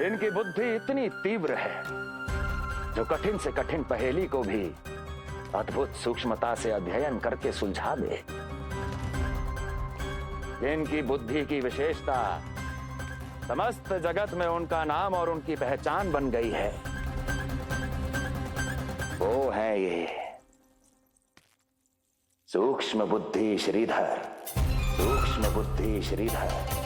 इनकी बुद्धि इतनी तीव्र है जो कठिन से कठिन पहेली को भी अद्भुत सूक्ष्मता से अध्ययन करके सुलझा दे। इनकी बुद्धि की विशेषता समस्त जगत में उनका नाम और उनकी पहचान बन गई है। वो है ये सूक्ष्म बुद्धि श्रीधर, सूक्ष्म बुद्धि श्रीधर।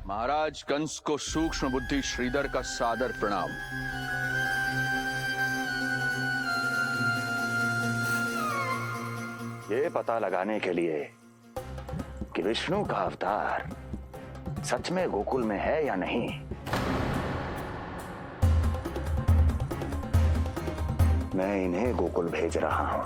महाराज कंस को सूक्ष्म बुद्धि श्रीधर का सादर प्रणाम। ये पता लगाने के लिए कि विष्णु का अवतार सच में गोकुल में है या नहीं, मैं इन्हें गोकुल भेज रहा हूं।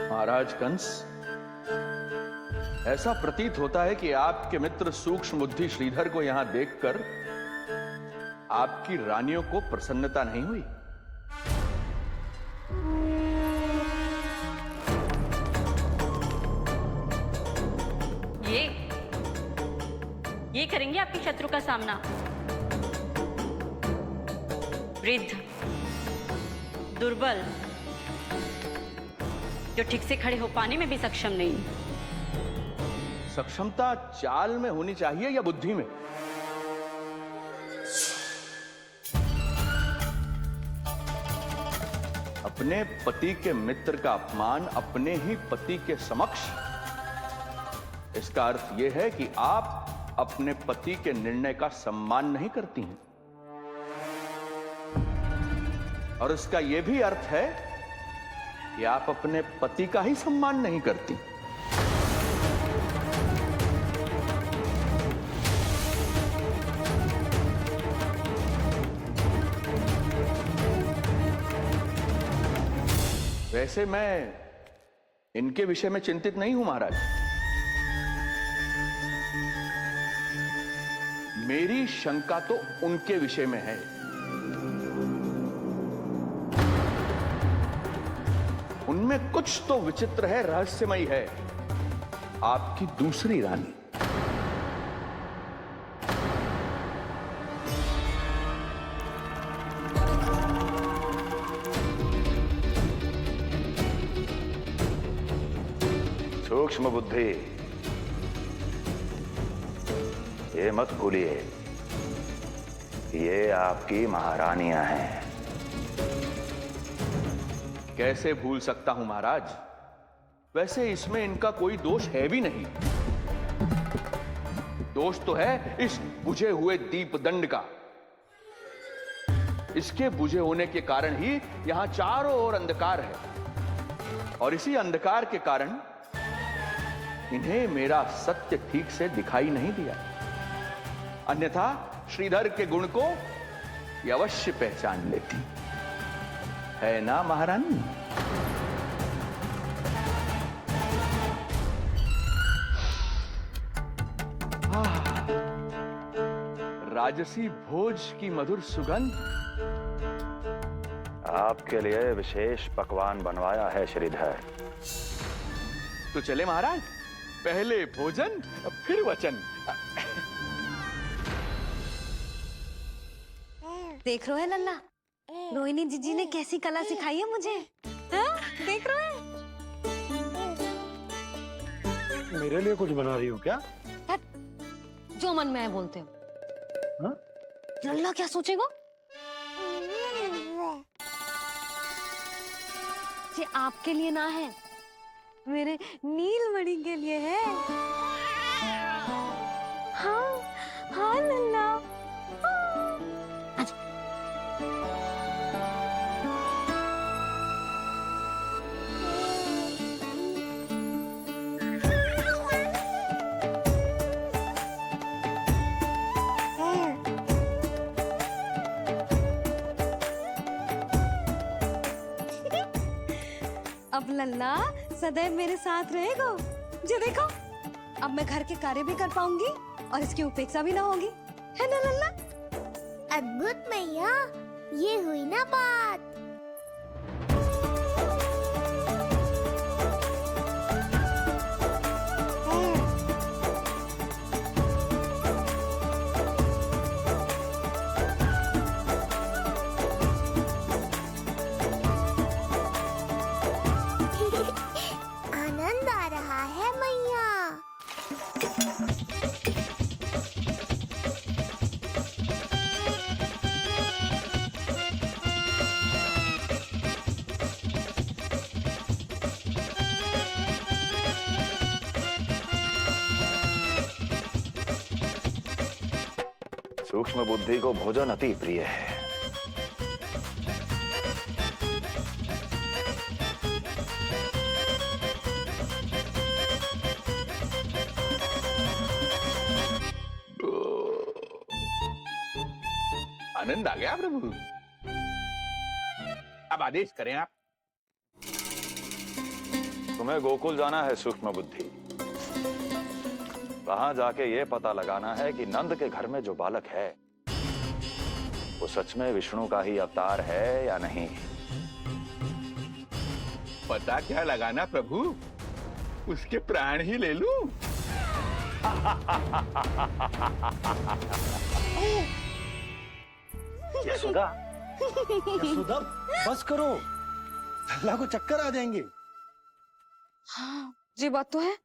महाराज कंस, ऐसा प्रतीत होता है कि आपके मित्र सूक्ष्म बुद्धि श्रीधर को यहां देखकर आपकी रानियों को प्रसन्नता नहीं हुई। ये करेंगे आपके शत्रु का सामना। वृद्ध, दुर्बल, जो ठीक से खड़े हो पाने में भी सक्षम नहीं। सक्षमता चाल में होनी चाहिए या बुद्धि में? अपने पति के मित्र का अपमान अपने ही पति के समक्ष, इसका अर्थ यह है कि आप अपने पति के निर्णय का सम्मान नहीं करती हैं। और इसका यह भी अर्थ है कि आप अपने पति का ही सम्मान नहीं करती। वैसे मैं इनके विषय में चिंतित नहीं हूं महाराज। मेरी शंका तो उनके विषय में है। उनमें कुछ तो विचित्र है, रहस्यमयी है। आपकी दूसरी रानी। सूक्ष्म बुद्धि, ये मत भूलिए, ये आपकी महारानियां हैं। कैसे भूल सकता हूं महाराज? वैसे इसमें इनका कोई दोष है भी नहीं। दोष तो है इस बुझे हुए दीपदंड का। इसके बुझे होने के कारण ही यहां चारों ओर अंधकार है, और इसी अंधकार के कारण इन्हें मेरा सत्य ठीक से दिखाई नहीं दिया। अन्यथा श्रीधर के गुण को ये अवश्य पहचान लेती, है ना महारानी? राजसी भोज की मधुर सुगंध। आपके लिए विशेष पकवान बनवाया है श्रीधर। तो चले महाराज, पहले भोजन फिर वचन। देख रहे हो लल्ला, रोहिणी जीजी ने कैसी कला सिखाई है मुझे। हाँ? देख रहे हो? मेरे लिए कुछ बना रही हो क्या? जो मन में आए बोलते हो। हाँ? लल्ला क्या सोचेगा? ये आपके लिए ना है, मेरे नीलमणि के लिए है। हाँ हाँ लल्ला, हाँ। अब लल्ला सदैव मेरे साथ रहेगा। जो देखो, अब मैं घर के कार्य भी कर पाऊंगी और इसकी उपेक्षा भी ना होगी, है ना लल्ला? अद्भुत मैया, ये हुई ना बात। आनंद आ रहा है मैया। सूक्ष्म बुद्धि को भोजन अति प्रिय है। आनंद आ गया प्रभु। अब आदेश करें आप। तुम्हें गोकुल जाना है सूक्ष्म बुद्धि। वहां जाके ये पता लगाना है कि नंद के घर में जो बालक है वो सच में विष्णु का ही अवतार है या नहीं। पता क्या लगाना प्रभु, उसके प्राण ही ले लूं। यशोदा, यशोदा, बस करो, लल्ला को चक्कर आ जाएंगे। हाँ, ये बात तो है।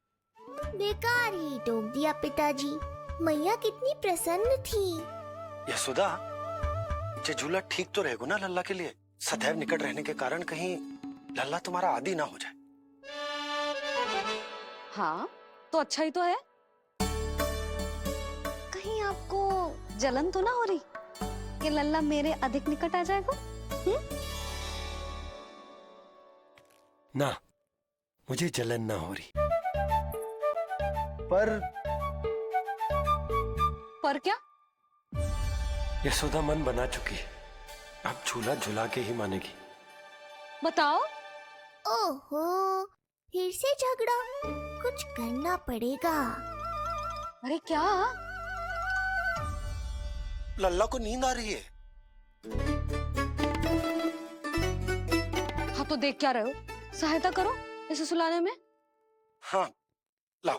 बेकार ही टोक दिया पिताजी। मैया कितनी प्रसन्न थी। यशोदा, ये झूला ठीक तो रहेगा ना लल्ला के लिए? सदैव निकट रहने के कारण कहीं लल्ला तुम्हारा आदी ना हो जाए। हाँ, तो अच्छा ही तो है। कहीं आपको जलन तो ना हो रही कि लल्ला मेरे अधिक निकट आ जाएगा? ना, मुझे जलन ना हो रही। पर क्या? यशोदा मन बना चुकी है, अब झूला झूला के ही मानेगी। बताओ। ओहो, फिर से झगड़ा। कुछ करना पड़ेगा। अरे क्या? लल्ला को नींद आ रही है। हाँ, तो देख क्या रहे हो? सहायता करो इसे सुलाने में। हाँ, लाओ।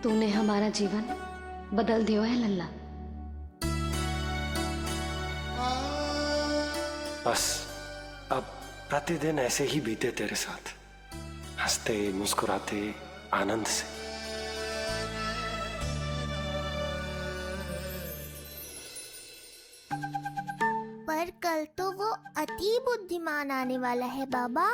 तूने हमारा जीवन बदल दिया है लल्ला। बस अब प्रतिदिन ऐसे ही बीते तेरे साथ, हंसते मुस्कुराते आनंद से। पर कल तो वो अति बुद्धिमान आने वाला है बाबा।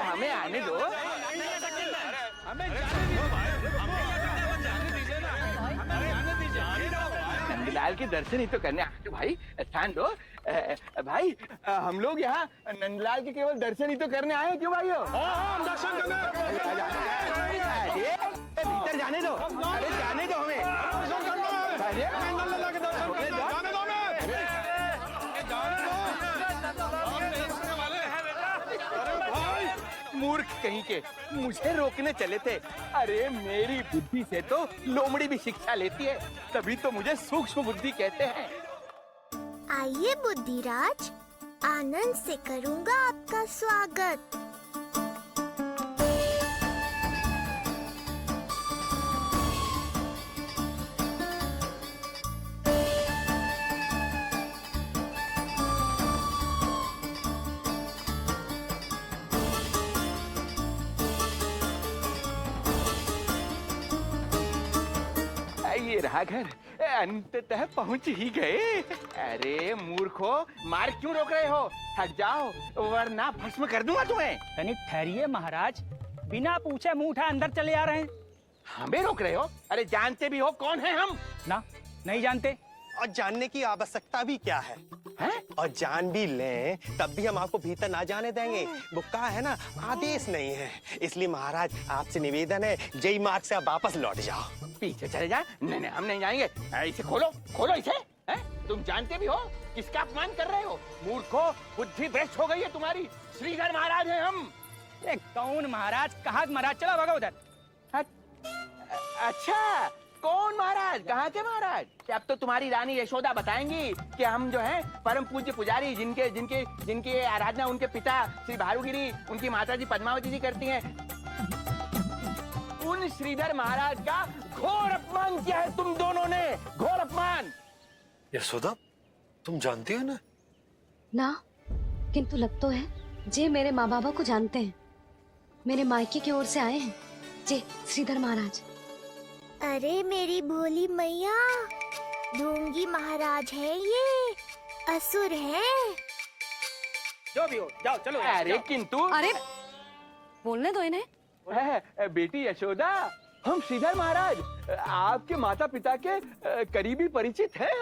हमें आने दो। नंदलाल के दर्शन ही तो करने आए भाई, स्थान दो। भाई हम लोग यहाँ नंदलाल के केवल दर्शन ही तो करने आए, क्यों भाई? हम दर्शन करने। भीतर जाने दो, अरे जाने दो हमें। मूर्ख कहीं के, मुझे रोकने चले थे। अरे मेरी बुद्धि से तो लोमड़ी भी शिक्षा लेती है, तभी तो मुझे सूक्ष्म बुद्धि कहते हैं। आइए बुद्धिराज, आनंद से करूंगा आपका स्वागत। रहा घर, अंततः पहुंच ही गए। अरे मूर्खो, मार क्यों रोक रहे हो? हट जाओ वरना भस्म कर दूंगा तुम्हें। तनिक ठहरिए महाराज, बिना पूछे मुंह उठा अंदर चले आ रहे हैं। हमें रोक रहे हो? अरे जानते भी हो कौन है हम? ना, नहीं जानते। और जानने की आवश्यकता भी क्या है? हैं? और जान भी लें तब भी हम आपको भीतर ना जाने देंगे। वो कहा है ना, आदेश नहीं है। इसलिए महाराज आपसे निवेदन है, जय मार्ग से आप वापस लौट जाओ। पीछे चले जाए? नहीं हम नहीं जाएंगे। इसे खोलो, खोलो इसे। हैं? तुम जानते भी हो किसका अपमान कर रहे हो? मूर्खो, बुद्धि भ्रष्ट हो गई है तुम्हारी। श्रीधर महाराज हैं हम। ये कौन महाराज? कहाँ महाराज? चलो भगो उधर। अच्छा, कौन महाराज? कहाँ के महाराज? अब तो तुम्हारी रानी यशोदा बताएंगी कि हम जो हैं परम पूज्य पुजारी, जिनके जिनके जिनकी आराधना उनके पिता श्री भारुगिरी, उनकी माता जी पद्मावती जी करती हैं। उन श्रीधर महाराज का घोर अपमान किया है तुम दोनों ने, घोर अपमान। यशोदा, तुम जानती हो ना? ना, किंतु लग तो है जे मेरे माँ बाबा को जानते हैं। मेरे मायके की ओर से आए हैं जे श्रीधर महाराज। अरे मेरी भोली मैया, ढोंगी महाराज है ये, असुर है। जो भी हो, जाओ चलो। अरे किंतु अरे बोलने दो इन्हें। बेटी यशोदा, हम श्रीधर महाराज आपके माता पिता के करीबी परिचित हैं।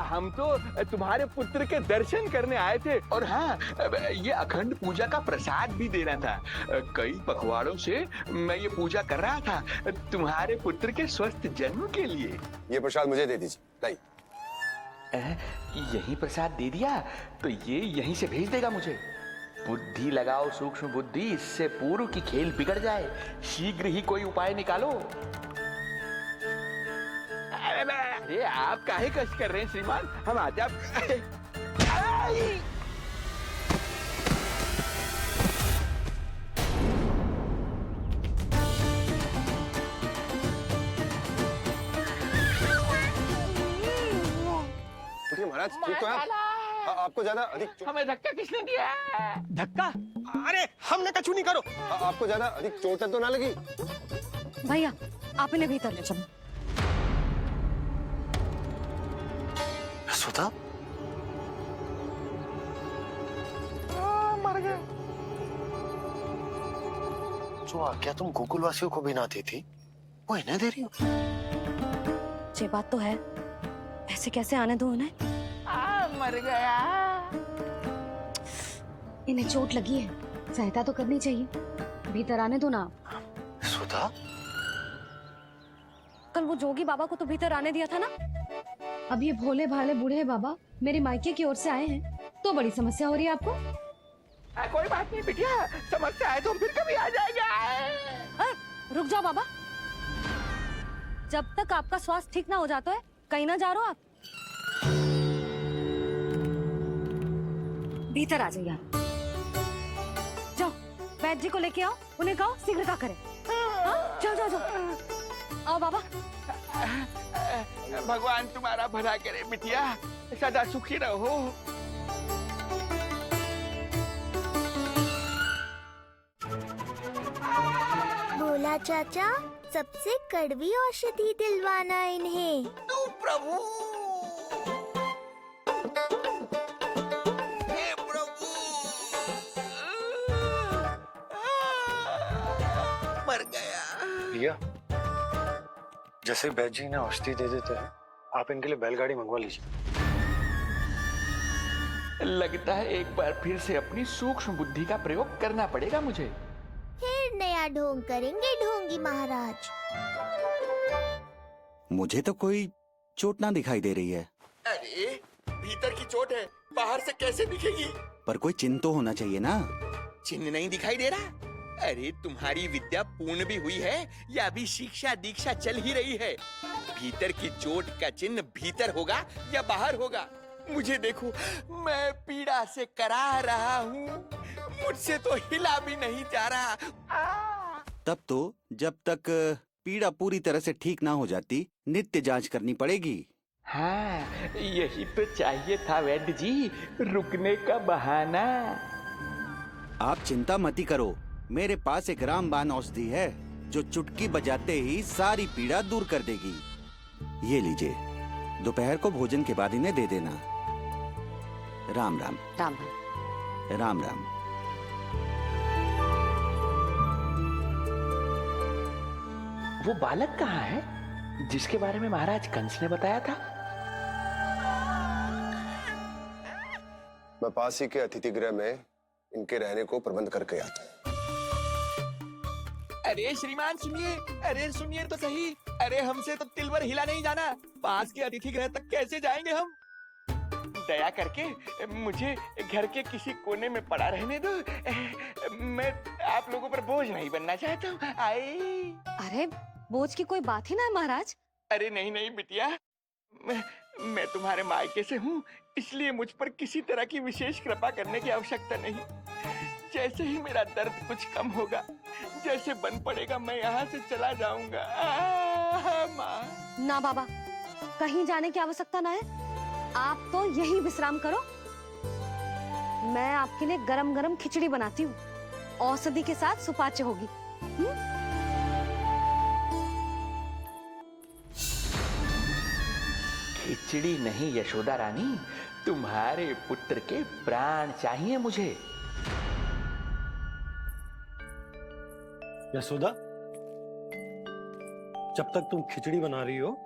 हम तो तुम्हारे पुत्र के दर्शन करने आए थे। और हाँ, ये अखंड पूजा का प्रसाद भी देना था। कई पखवाड़ों से मैं ये पूजा कर रहा था तुम्हारे पुत्र के स्वस्थ जन्म के लिए। ये प्रसाद मुझे दे दीजिए। लाई। यही प्रसाद दे दिया तो ये यहीं से भेज देगा मुझे। बुद्धि लगाओ सूक्ष्म बुद्धि, इससे पूर्व की खेल बिगड़ जाए। शीघ्र ही कोई उपाय निकालो। अरे आप काहे कष्ट कर रहे हैं श्रीमान? हम आते आप। महाराज ठीक तो है? आपको ज्यादा अधिक हमें धक्का किसने दिया? धक्का? अरे हमने कछु नहीं करो। आपको ज्यादा अधिक चोट तो ना लगी? भैया आप इन्हें भीतर ले चलो। यशोदा, मर गए। जो आज्ञा तुम गोकुल वासियों को भी ना दी थी, वो इन्हें दे रही हो? ये बात तो है, ऐसे कैसे आने दो उन्हें? मर गया। इन्हें चोट लगी है, सहायता तो करनी चाहिए। भीतर आने दो ना। यशोदा, कल वो जोगी बाबा को तो भीतर आने दिया था ना। अब ये भोले भाले बूढ़े बाबा मेरे मायके की ओर से आए हैं, तो बड़ी समस्या हो रही है आपको। कोई बात नहीं बिटिया, समस्या है तो फिर कभी आ जाएगा। रुक जाओ बाबा, जब तक आपका स्वास्थ्य ठीक ना हो जाता है कहीं ना जा रहे हो आप। भीतर आ जाइए। जाओ वैद्य जी को लेके आओ, उन्हें कहो शीघ्रता करें। हाँ? जाओ जाओ जाओ। आओ बाबा। भगवान तुम्हारा भला करे बिटिया, सदा सुखी रहो। बोला चाचा, सबसे कड़वी औषधि दिलवाना इन्हें। तू प्रभु, हे प्रभु, मर गया। भैया, जैसे बैद जी ने औषधि दे देते हैं, आप इनके लिए बैलगाड़ी मंगवा लीजिए। लगता है एक बार फिर से अपनी सूक्ष्म बुद्धि का प्रयोग करना पड़ेगा मुझे। फिर नया ढोंग करेंगे ढोंगी महाराज। मुझे तो कोई चोट ना दिखाई दे रही है। अरे भीतर की चोट है, बाहर से कैसे दिखेगी? पर कोई चिन्ह तो होना चाहिए ना। चिन्ह नहीं दिखाई दे रहा? अरे तुम्हारी विद्या पूर्ण भी हुई है या अभी शिक्षा दीक्षा चल ही रही है? भीतर की चोट का चिन्ह भीतर होगा या बाहर होगा? मुझे देखो, मैं पीड़ा से करा रहा हूँ, मुझसे तो हिला भी नहीं जा रहा। तब तो जब तक पीड़ा पूरी तरह से ठीक ना हो जाती, नित्य जांच करनी पड़ेगी। हाँ, यही तो चाहिए था वैद्य जी, रुकने का बहाना। आप चिंता मती करो, मेरे पास एक रामबाण औषधि है, जो चुटकी बजाते ही सारी पीड़ा दूर कर देगी। ये लीजिए, दोपहर को भोजन के बाद इन्हें दे देना। राम राम। राम राम राम। वो बालक कहाँ है जिसके बारे में महाराज कंस ने बताया था? मैं पास ही के अतिथि गृह में इनके रहने को प्रबंध करके आता हूँ। अरे श्रीमान सुनिए, अरे सुनिए तो सही, अरे हमसे तो तिल भर हिला नहीं जाना, पास के अतिथि गृह तक कैसे जाएंगे हम? दया करके मुझे घर के किसी कोने में पड़ा रहने दो, मैं आप लोगों पर बोझ नहीं बनना चाहता हूँ। आई अरे बोझ की कोई बात ही ना है महाराज। अरे नहीं नहीं बिटिया, मैं तुम्हारे मायके से हूँ, इसलिए मुझ पर किसी तरह की विशेष कृपा करने की आवश्यकता नहीं। जैसे ही मेरा दर्द कुछ कम होगा, जैसे बन पड़ेगा, मैं यहाँ से चला जाऊंगा। माँ। ना बाबा, कहीं जाने की आवश्यकता ना है, आप तो यही विश्राम करो। मैं आपके लिए गरम गरम खिचड़ी बनाती हूँ, औषधि के साथ सुपाच्य होगी। खिचड़ी नहीं यशोदा रानी, तुम्हारे पुत्र के प्राण चाहिए मुझे। यशोदा, जब तक तुम खिचड़ी बना रही हो,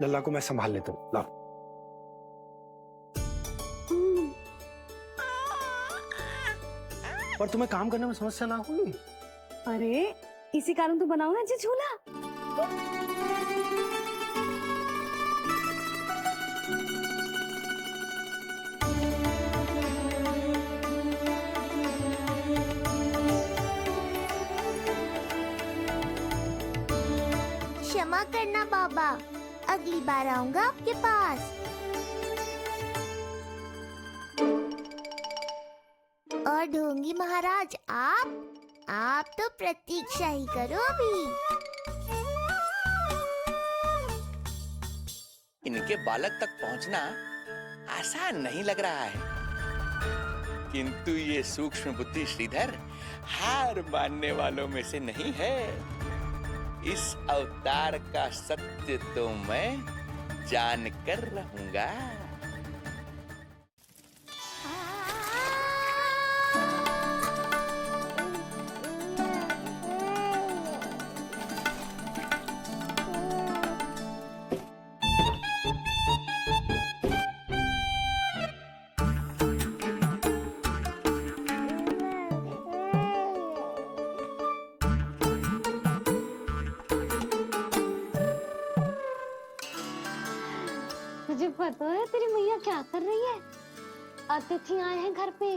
लल्ला को मैं संभाल लेता हूँ। लाओ। पर तुम्हें काम करने में समस्या ना होगी? अरे इसी कारण तो बनाओ ना जी झूला। क्षमा करना बाबा, अगली बार आऊंगा आपके पास। और ढोंगी महाराज, आप तो प्रतीक्षा ही करो अभी। इनके बालक तक पहुंचना आसान नहीं लग रहा है, किंतु ये सूक्ष्म बुद्धि श्रीधर हार मानने वालों में से नहीं है। इस अवतार का सत्य तो मैं जानकर रहूंगा। तुझे पता है तेरी मैया क्या कर रही है? अतिथि आए हैं घर पे,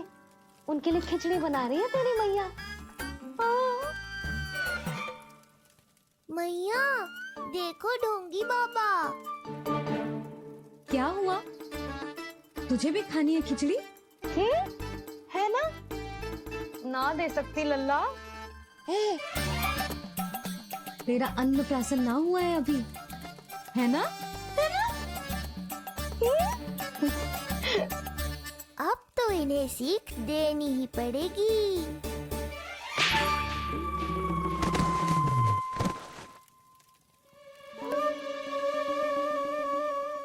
उनके लिए खिचड़ी बना रही है तेरी मैया। मैया देखो ढोंगी बाबा। क्या हुआ? तुझे भी खानी है खिचड़ी? है ना? ना दे सकती लल्ला। तेरा अन्नप्राशन ना हुआ है अभी, है ना? अब तो इन्हें सीख देनी ही पड़ेगी।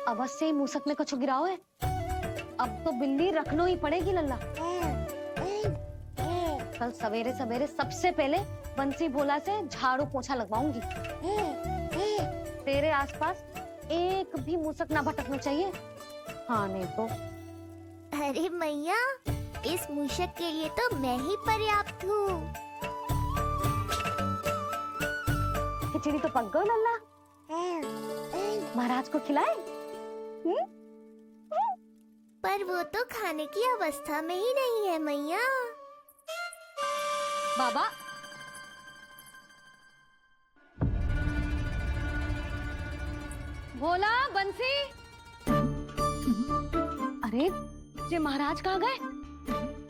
अवश्य ही मूसक में कुछ गिराओ है। अब तो बिल्ली रखना ही पड़ेगी लल्ला। कल सवेरे सवेरे सबसे पहले बंसी भोला से झाड़ू पोछा लगवाऊंगी। तेरे आसपास एक भी मूसक ना भटकना चाहिए। हाँ नहीं तो। अरे मैया, इस मूषक के लिए तो मैं ही पर्याप्त हूँ। खिचड़ी तो पक गई लल्ला, महाराज को खिलाए? पर वो तो खाने की अवस्था में ही नहीं है मैया। बाबा, भोला, बंसी। अरे ये महाराज कहाँ गए?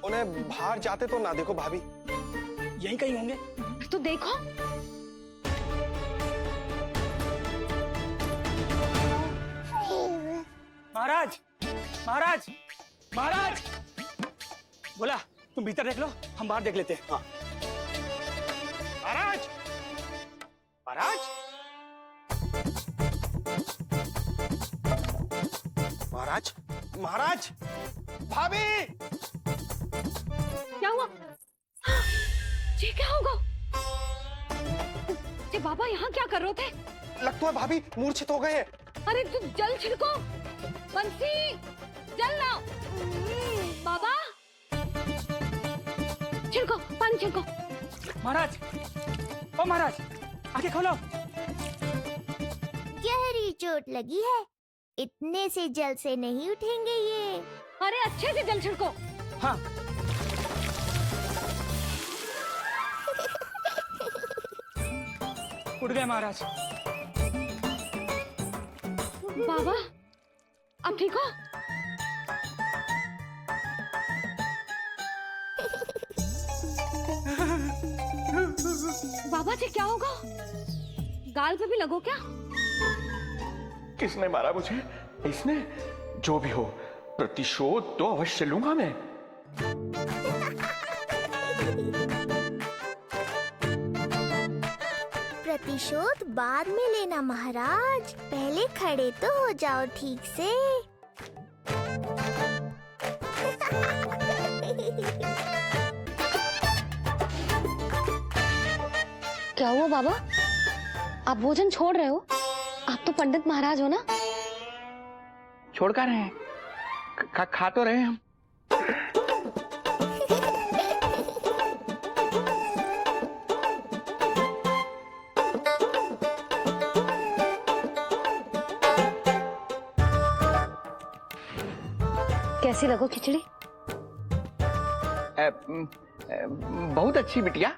उन्हें बाहर जाते तो ना देखो भाभी। यहीं कहीं होंगे। तो देखो। महाराज, महाराज, महाराज। बोला तुम भीतर देख लो, हम बाहर देख लेते हैं। हाँ। महाराज, महाराज महाराज महाराज भाभी क्या हुआ? ये क्या होगा? ये बाबा यहाँ क्या कर रहे थे? लगता है भाभी मूर्छित हो गए हैं। अरे तू जल छिड़को, बंसी जल लाओ। बाबा छिड़को, पानी छिड़को। महाराज, ओ महाराज, आंखें खोलो। गहरी चोट लगी है, इतने से जल से नहीं उठेंगे ये। अरे अच्छे से जल छिड़को। हाँ। उठ गए महाराज। बाबा अब ठीक हो? बाबा जी क्या होगा? गाल पे भी लगो क्या? किसने मारा मुझे? इसने? जो भी हो, प्रतिशोध तो अवश्य लूंगा मैं। प्रतिशोध बाद में लेना महाराज, पहले खड़े तो हो जाओ ठीक से। क्या हुआ बाबा? आप भोजन छोड़ रहे हो? आप तो पंडित महाराज हो ना? छोड़ कर रहे हैं, खा तो रहे हैं हम। कैसी लगो खिचड़ी? बहुत अच्छी बिटिया,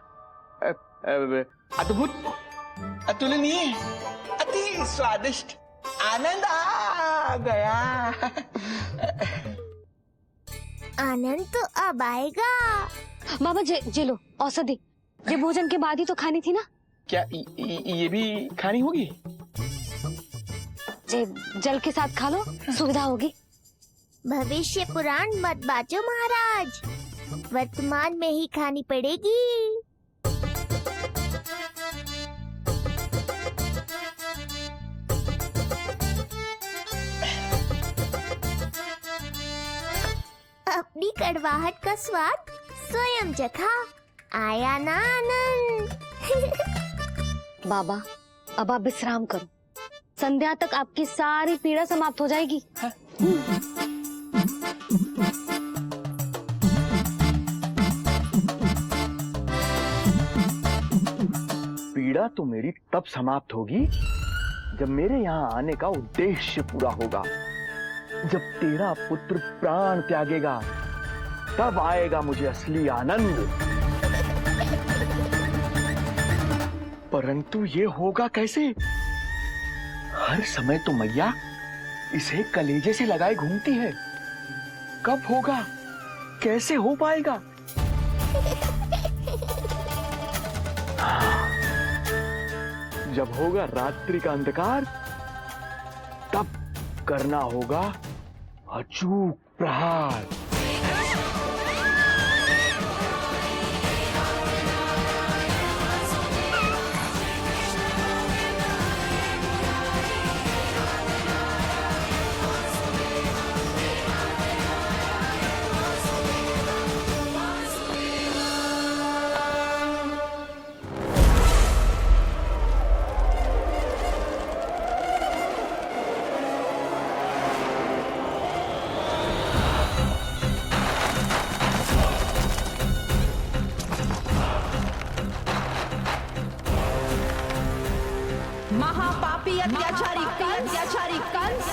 अद्भुत, अतुलनीय, अति स्वादिष्ट, आनंद आ गया। आनंद तो अब आएगा। बाबा जे लो औषधि, ये भोजन के बाद ही तो खानी थी ना? क्या ये भी खानी होगी? जे जल के साथ खा लो, सुविधा होगी। भविष्य पुराण मत बाजो महाराज, वर्तमान में ही खानी पड़ेगी। अपनी कड़वाहट का स्वाद स्वयं चखा, आया ना आनंद। बाबा अब आप विश्राम करो, संध्या तक आपकी सारी पीड़ा समाप्त हो जाएगी। पीड़ा तो मेरी तब समाप्त होगी जब मेरे यहाँ आने का उद्देश्य पूरा होगा, जब तेरा पुत्र प्राण त्यागेगा, तब आएगा मुझे असली आनंद। परंतु ये होगा कैसे? हर समय तो मैया इसे कलेजे से लगाए घूमती है। कब होगा? कैसे हो पाएगा? जब होगा रात्रि का अंधकार, तब करना होगा अचूक प्रहार। महापापी अत्याचारी कंस,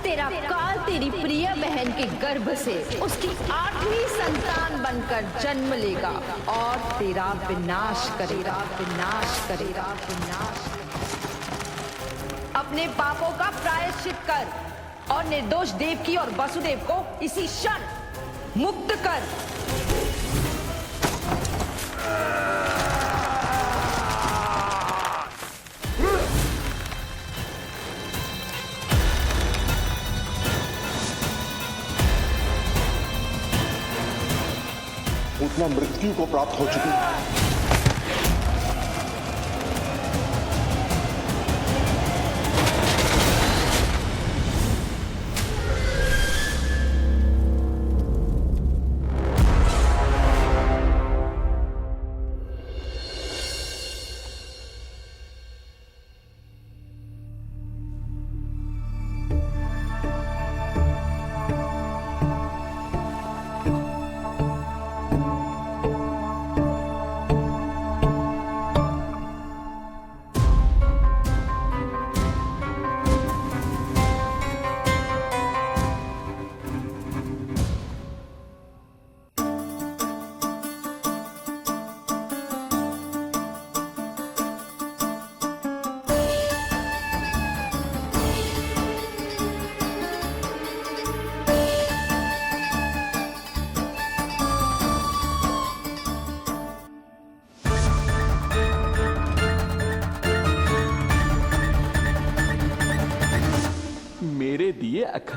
तेरा काल तेरी प्रिय बहन के गर्भ से उसकी 8वीं संतान बनकर जन्म लेगा और तेरा विनाश करेगा। अपने पापों का प्रायश्चित कर और निर्दोष देवकी और वसुदेव को इसी क्षण मुक्त कर। उतना मृत्यु को प्राप्त हो चुकी है।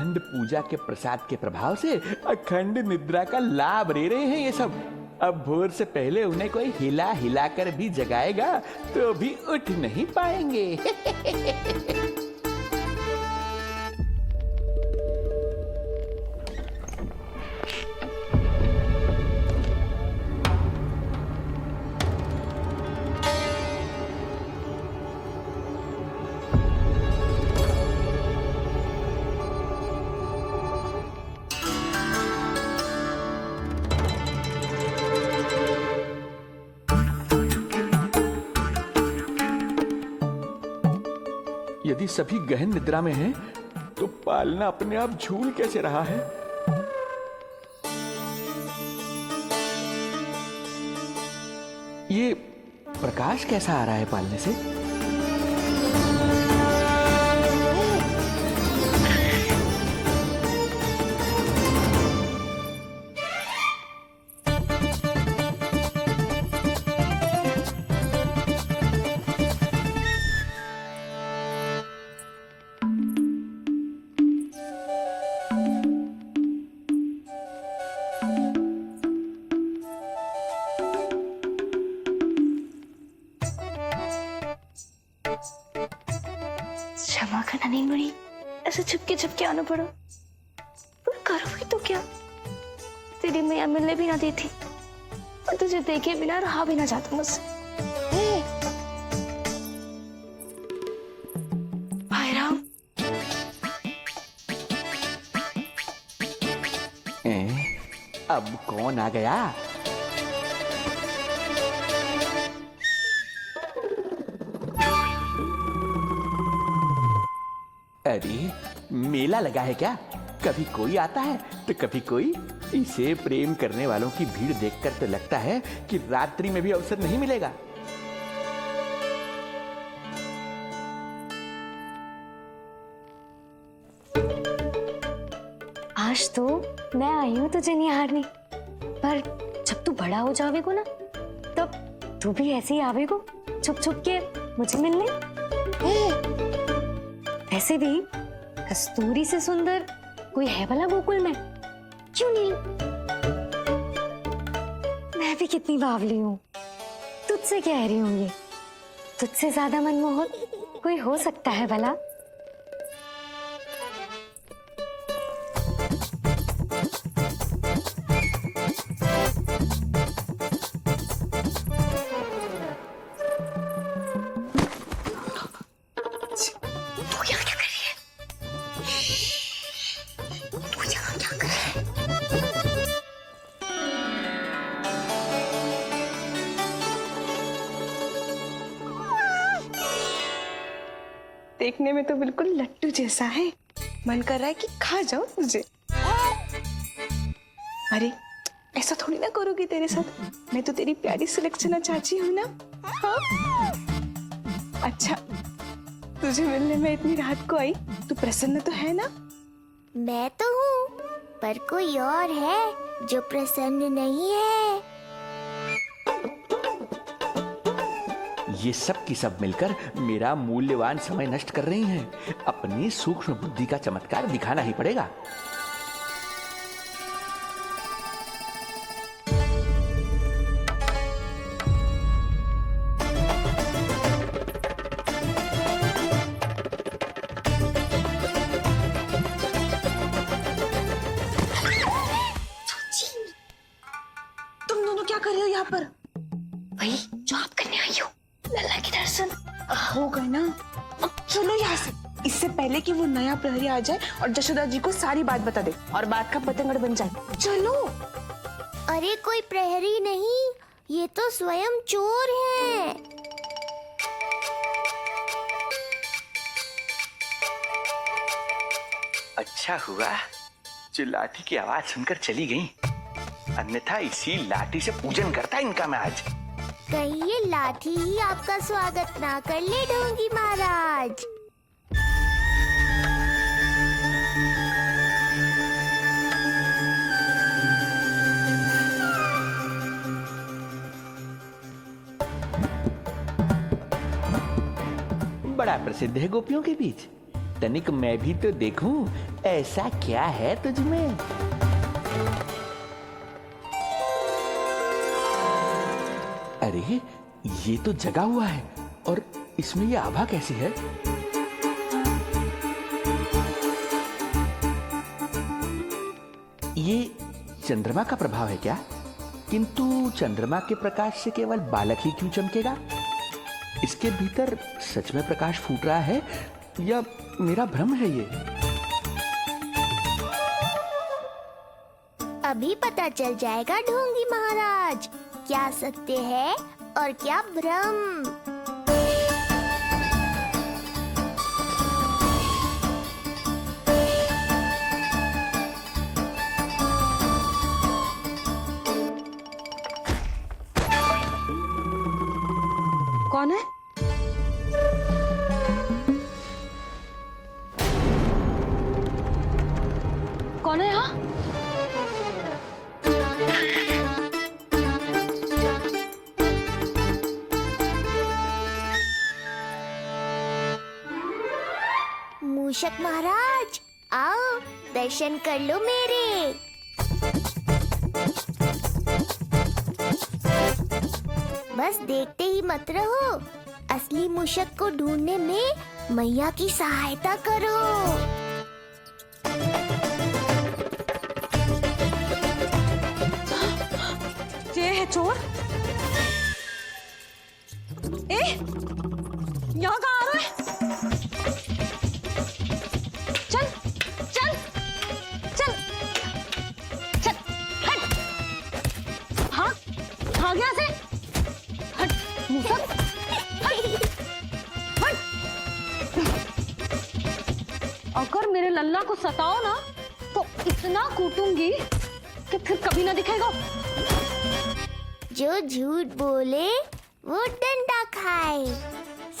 अखंड पूजा के प्रसाद के प्रभाव से अखंड निद्रा का लाभ ले रहे हैं ये सब। अब भोर से पहले उन्हें कोई हिला हिलाकर भी जगाएगा तो भी उठ नहीं पाएंगे। यदि सभी गहन निद्रा में हैं, तो पालना अपने आप झूल कैसे रहा है? ये प्रकाश कैसा आ रहा है पालने से? क्षमा करना नहीं मुड़ी, ऐसे छुपके आना पड़ा। पर करोगी तो क्या? तेरी मैया मिलने भी ना देती और तुझे देखे बिना रहा भी ना जाता मुझसे। भाई राम, अब कौन आ गया? अरे मेला लगा है क्या? कभी कोई आता है तो कभी कोई। इसे प्रेम करने वालों की भीड़ देखकर तो लगता है कि रात्रि में भी अवसर नहीं मिलेगा। आज तो मैं आई हूँ तुझे निहारने, पर जब तू बड़ा हो जावेगो ना, तब तू भी ऐसे ही आवेगो छुप छुप के मुझे मिलने। ऐसे भी कस्तूरी से सुंदर कोई है भला गोकुल में? क्यों नहीं? मैं भी कितनी बावली हूँ, तुझसे कह रही हूँ। ये तुझसे ज्यादा मनमोहक कोई हो सकता है भला? देखने में तो बिल्कुल लट्टू जैसा है, मन कर रहा है कि खा जाऊं तुझे। अरे ऐसा थोड़ी ना करोगी तेरे साथ, मैं तो तेरी प्यारी सुलक्षणा चाची हूँ ना। हाँ? अच्छा, तुझे मिलने में इतनी रात को आई, तू प्रसन्न तो है ना? मैं तो हूँ, पर कोई और है जो प्रसन्न नहीं है। ये सब की सब मिलकर मेरा मूल्यवान समय नष्ट कर रही हैं। अपनी सूक्ष्म बुद्धि का चमत्कार दिखाना ही पड़ेगा। तुम दोनों क्या कर रहे हो यहाँ पर? वही जो आप करने आई हो, लल्ला के दर्शन। हो गए ना, अब चलो यहाँ से, इससे पहले कि वो नया प्रहरी आ जाए और जशोदा जी को सारी बात बता दे और बात का पतंगड़ बन जाए। चलो। अरे कोई प्रहरी नहीं, ये तो स्वयं चोर है। अच्छा हुआ जो लाठी की आवाज सुनकर चली गई, अन्यथा इसी लाठी से पूजन करता इनका मैं आज। कहीं ये लाठी ही आपका स्वागत ना कर ले ढोंगी महाराज। बड़ा प्रसिद्ध है गोपियों के बीच। तनिक मैं भी तो देखूं ऐसा क्या है तुझमें? अरे ये तो जगा हुआ है और इसमें ये आभा कैसी है? ये चंद्रमा का प्रभाव है क्या? किंतु चंद्रमा के प्रकाश से केवल बालक ही क्यों चमकेगा? इसके भीतर सच में प्रकाश फूट रहा है या मेरा भ्रम है ये? अभी पता चल जाएगा ढोंगी महाराज, क्या सत्य है और क्या भ्रम। कौन है? कौन है यहाँ? मूषक महाराज, आओ दर्शन कर लो मेरे। बस देखते ही मत रहो, असली मूषक को ढूंढने में मैया की सहायता करो। ये है चोर। यहाँ कहाँ आ रहा है? चल चल चल चल, हट। हाँ भाग यहाँ से, हट मूसक, हट हट। अगर मेरे लल्ला को सताओ ना तो इतना कूटूंगी कि फिर कभी ना दिखेगा। जो झूठ बोले वो डंडा खाए,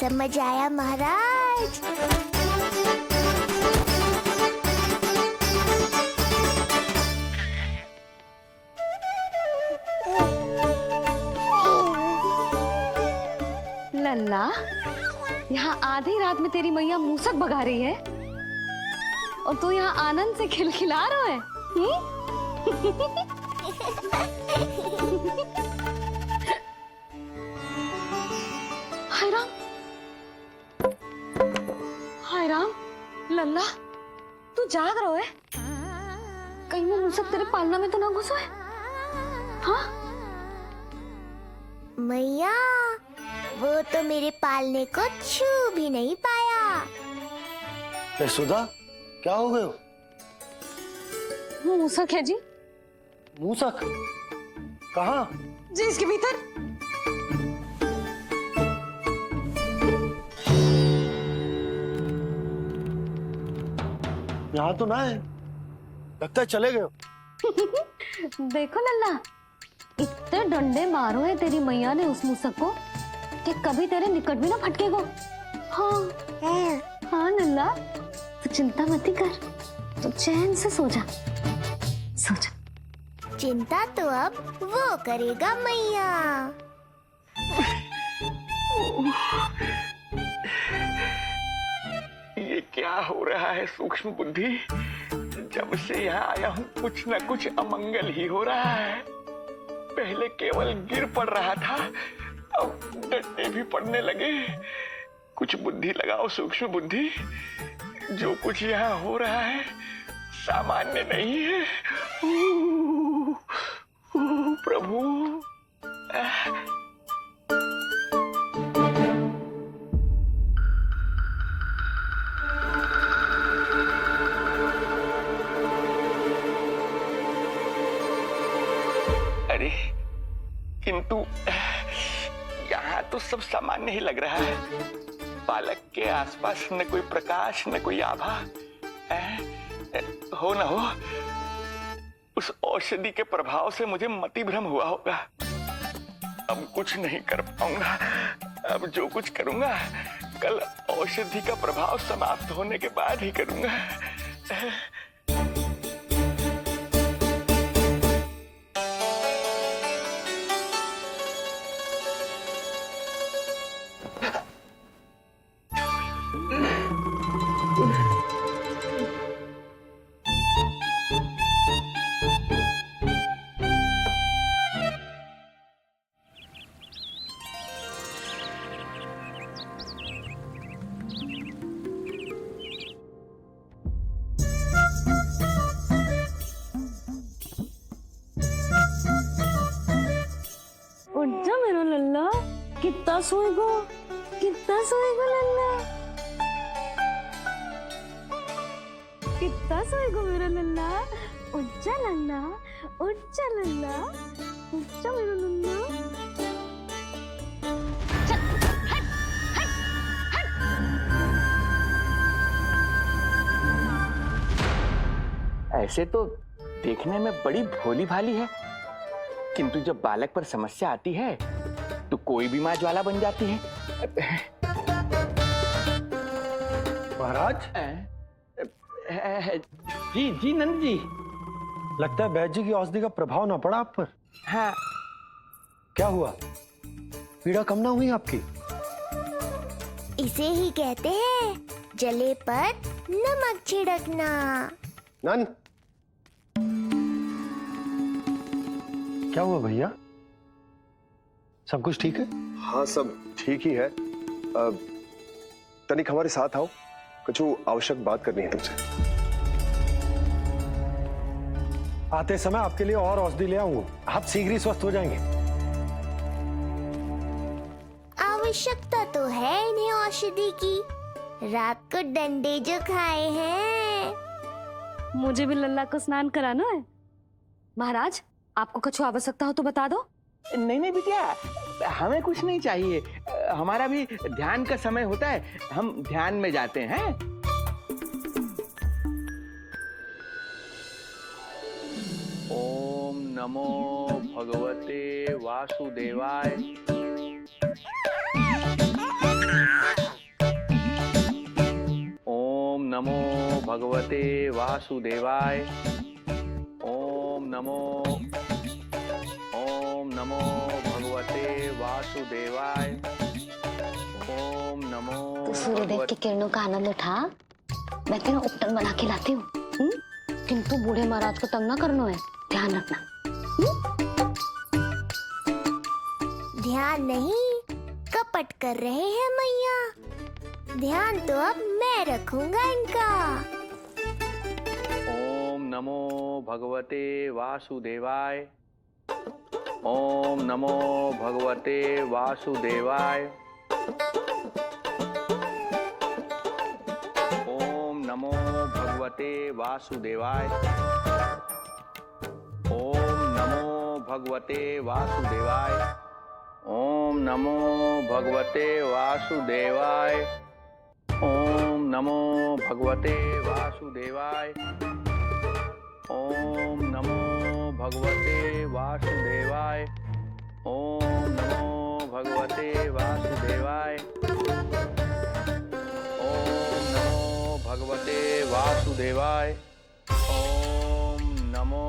समझ आया महाराज? लल्ला, यहाँ आधी रात में तेरी मैया मूसक भगा रही है और तू यहाँ आनंद से खिलखिला रहा है। हाय राम, हाय राम। लल्ला, तू जाग रहा है? कहीं वो मूसक तेरे पालना में तो ना घुसो है? हाँ मैया, वो तो मेरे पालने को छू भी नहीं पाया। सुधा, क्या हो गए? वो मूसक है जी। मूसक? कहाँ? जी इसके भीतर। यहाँ तो ना है, लगता है चले गए। देखो लल्ला, इतने डंडे मारो है तेरी मैया ने उस मूसक को कि कभी तेरे निकट भी ना फटकेगा। हाँ हाँ लल्ला, तू चिंता मत कर, तो चैन से सो जा, सो जा। चिंता तो अब वो करेगा मैया। ये क्या हो रहा है सूक्ष्म बुद्धि? जब से यहाँ आया हूँ कुछ न कुछ अमंगल ही हो रहा है। पहले केवल गिर पड़ रहा था, अब डंडे भी पड़ने लगे। कुछ बुद्धि लगाओ सूक्ष्म बुद्धि, जो कुछ यहाँ हो रहा है सामान्य नहीं है। प्रभु, अरे किंतु यहाँ तो सब सामान्य ही लग रहा है। बालक के आसपास न कोई प्रकाश न कोई आभा। हो न हो उस औषधि के प्रभाव से मुझे मति भ्रम हुआ होगा। अब कुछ नहीं कर पाऊंगा। अब जो कुछ करूंगा कल औषधि का प्रभाव समाप्त होने के बाद ही करूंगा। कितना सोएगो लल्ला, कितना सोएगो मेरा लल्ला, उच्चा लल्ला, उच्चा लल्ला, उच्चा मेरा लल्ला। ऐसे तो देखने में बड़ी भोली भाली है, किंतु जब बालक पर समस्या आती है तो कोई भी माँ ज्वाला बन जाती है। महाराज। जी जी नंद जी। लगता है वैद्य जी की औषधि का प्रभाव ना पड़ा आप पर। हाँ। क्या हुआ, पीड़ा कम ना हुई आपकी? इसे ही कहते हैं जले पर नमक छिड़कना। नन, क्या हुआ भैया, सब कुछ ठीक है? हाँ सब ठीक ही है। तनिक हमारे साथ आओ, कुछ आवश्यक बात करनी है तुमसे। आते समय आपके लिए और औषधि ले आऊंगा, आप शीघ्र ही स्वस्थ हो जाएंगे। आवश्यकता तो है इन्हें औषधि की, रात को डंडे जो खाए हैं। मुझे भी लल्ला को स्नान कराना है। महाराज, आपको कुछ आवश्यकता हो तो बता दो। नहीं नहीं बिटिया, हमें कुछ नहीं चाहिए, हमारा भी ध्यान का समय होता है, हम ध्यान में जाते हैं। ओम नमो भगवते वासुदेवाय। ओम नमो भगवते वासुदेवाय। ओम नमो भगवते वासुदेवाय। ओम नमो। तो सूर्यदेव की किरणों का आनंद उठा, मैं तेरा उपटन बना के लाती हूँ। किंतु बूढ़े महाराज को तंग ना करना है, ध्यान रखना। ध्यान नहीं, कपट कर रहे हैं मैया। ध्यान तो अब मैं रखूंगा इनका। ओम नमो भगवते वासुदेवाय। ओम नमो भगवते वासुदेवाय। ओम नमो भगवते वासुदेवाय। ओम नमो भगवते वासुदेवाय। ओम नमो भगवते वासुदेवाय। ओम नमो भगवते वासुदेवाय। ओम नमो भगवते वासुदेवाय। ओम नमो भगवते वासुदेवाय। ओम नमो भगवते वासुदेवाय। ओम नमो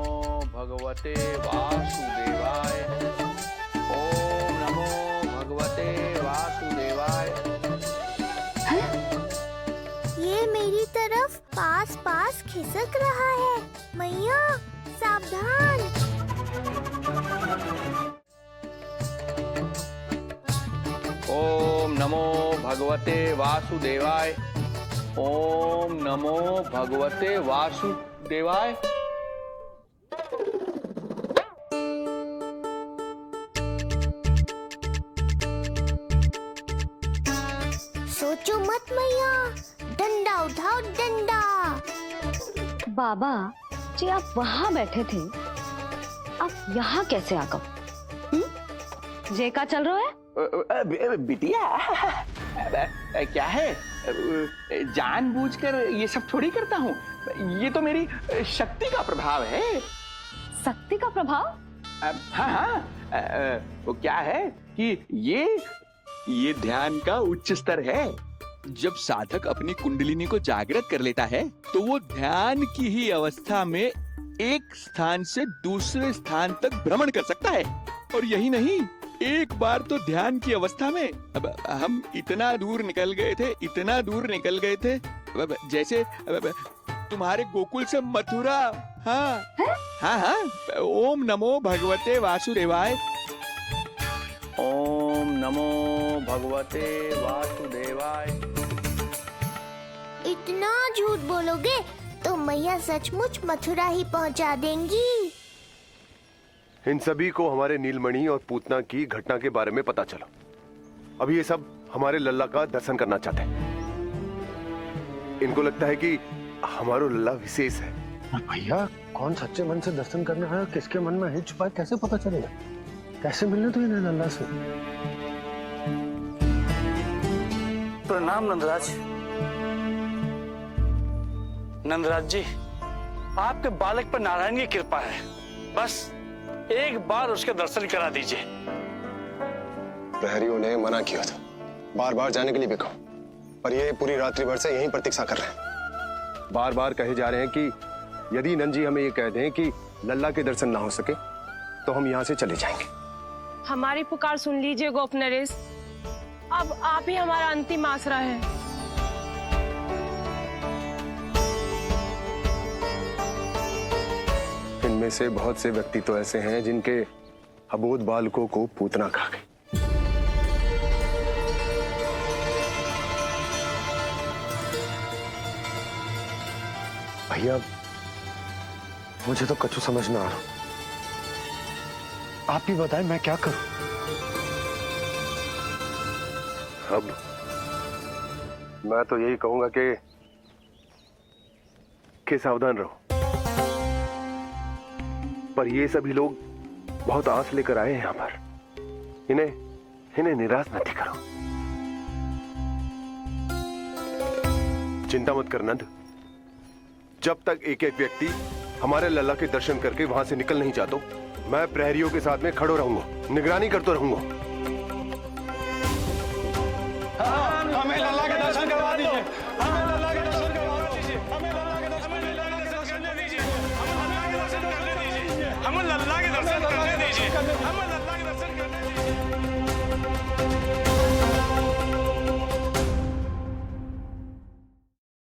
भगवते वासुदेवाय। ओम नमो भगवते वासुदेवाय। ये मेरी तरफ पास पास खिसक रहा है, मैया सावधान। ओम नमो भगवते वासुदेवाय। ओम नमो भगवते वासुदेवाय। सोचो मत मैया, डंडा उठाओ डंडा। बाबा जी, आप वहाँ बैठे थे, आप यहाँ कैसे आ गए? जे का चल रहा है? बिटिया, क्या है, जानबूझकर ये सब थोड़ी करता हूँ, ये तो मेरी शक्ति का प्रभाव है। शक्ति का प्रभाव? हाँ हाँ, वो क्या है कि ये ध्यान का उच्च स्तर है। जब साधक अपनी कुंडलिनी को जागृत कर लेता है तो वो ध्यान की ही अवस्था में एक स्थान से दूसरे स्थान तक भ्रमण कर सकता है। और यही नहीं, एक बार तो ध्यान की अवस्था में अब हम इतना दूर निकल गए थे, जैसे तुम्हारे गोकुल से मथुरा। हाँ हाँ हाँ। ओम नमो भगवते वासुदेवाय। ओम नमो भगवते वासुदेवाय। इतना झूठ बोलोगे तो मैया सचमुच मथुरा ही पहुंचा देंगी। इन सभी को हमारे नीलमणि और पूतना की घटना के बारे में पता चला। अभी ये सब हमारे लल्ला का दर्शन करना चाहते हैं। इनको लगता है कि हमारा लल्ला विशेष है। भैया कौन सच्चे मन से दर्शन करने आया, किसके मन में है छुपा, कैसे पता चलेगा? कैसे मिलने तो इन्हें लल्ला से? प्रणाम नंदराज। नंदराज जी, आपके बालक पर नारायण की कृपा है, बस एक बार उसके दर्शन करा दीजिए। प्रहरियों ने मना किया था, बार बार जाने के लिए भी कहा, पर ये पूरी रात्रि भर से यहीं प्रतीक्षा कर रहे हैं। बार बार कहे जा रहे हैं कि यदि नंद हमें ये कह दें कि लल्ला के दर्शन ना हो सके तो हम यहाँ से चले जाएंगे। हमारी पुकार सुन लीजिए गोप नरेश, अब आप ही हमारा अंतिम आसरा है। इनमें से बहुत से व्यक्ति तो ऐसे हैं जिनके अबोध बालकों को पूतना खा गई। भैया मुझे तो कछु समझ ना आ रहा, आप ही बताएं मैं क्या करूं? अब मैं तो यही कहूंगा कि सावधान रहो, पर ये सभी लोग बहुत आस लेकर आए हैं यहाँ पर, इन्हें निराश मत करो। चिंता मत कर नंद, जब तक एक एक व्यक्ति हमारे लल्ला के दर्शन करके वहां से निकल नहीं जाता, मैं प्रहरियों के साथ में खड़ो रहूंगा, निगरानी करता रहूंगा। हमें लल्ला के दर्शन करवा दीजिए, हमें लल्ला के दर्शन करवा दीजिए, हमें लल्ला के दर्शन करने दीजिए, हमें लल्ला के दर्शन करने दीजिए, हमें लल्ला के दर्शन करने दीजिए, हमें